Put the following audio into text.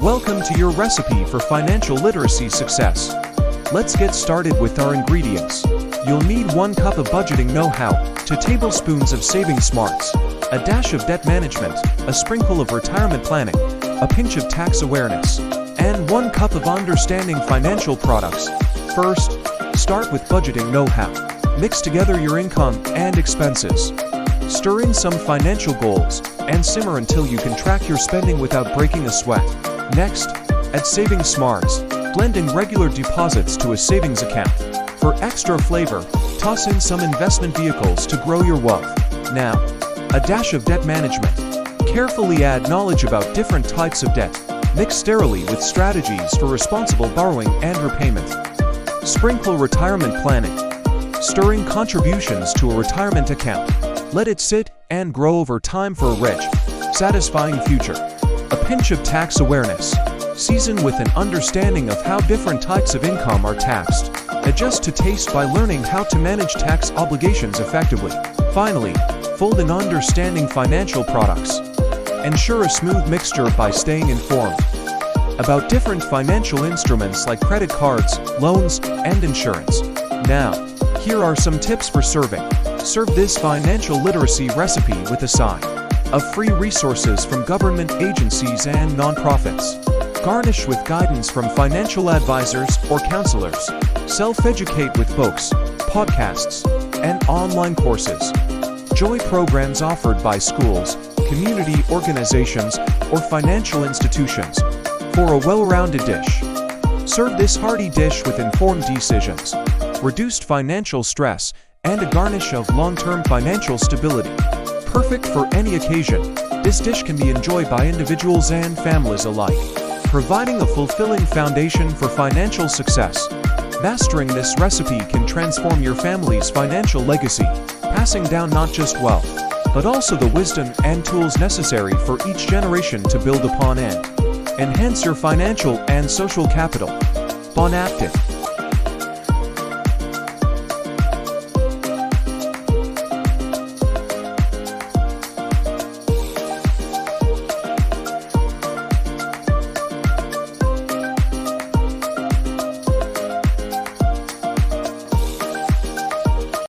Welcome to your recipe for financial literacy success. Let's get started with our ingredients. You'll need 1 cup of budgeting know-how, 2 tablespoons of saving smarts, a dash of debt management, a sprinkle of retirement planning, a pinch of tax awareness, and 1 cup of understanding financial products. First, start with budgeting know-how. Mix together your income and expenses. Stir in some financial goals and simmer until you can track your spending without breaking a sweat. Next, add saving smarts, blending regular deposits to a savings account. For extra flavor, toss in some investment vehicles to grow your wealth. Now, a dash of debt management. Carefully add knowledge about different types of debt. Mix sterilely with strategies for responsible borrowing and repayment. Sprinkle retirement planning. Stir in contributions to a retirement account. Let it sit and grow over time for a rich, satisfying future. A pinch of tax awareness. Season with an understanding of how different types of income are taxed. Adjust to taste by learning how to manage tax obligations effectively. Finally, fold in understanding financial products. Ensure a smooth mixture by staying informed about different financial instruments like credit cards, loans, and insurance. Now, here are some tips for serving. Serve this financial literacy recipe with a side of free resources from government agencies and nonprofits. Garnish with guidance from financial advisors or counselors. Self-educate with books, podcasts, and online courses. Enjoy programs offered by schools, community organizations, or financial institutions. For a well-rounded dish, serve this hearty dish with informed decisions, reduced financial stress, and a garnish of long-term financial stability. Perfect for any occasion, this dish can be enjoyed by individuals and families alike, providing a fulfilling foundation for financial success. Mastering this recipe can transform your family's financial legacy, passing down not just wealth, but also the wisdom and tools necessary for each generation to build upon and enhance your financial and social capital. Bon appetit!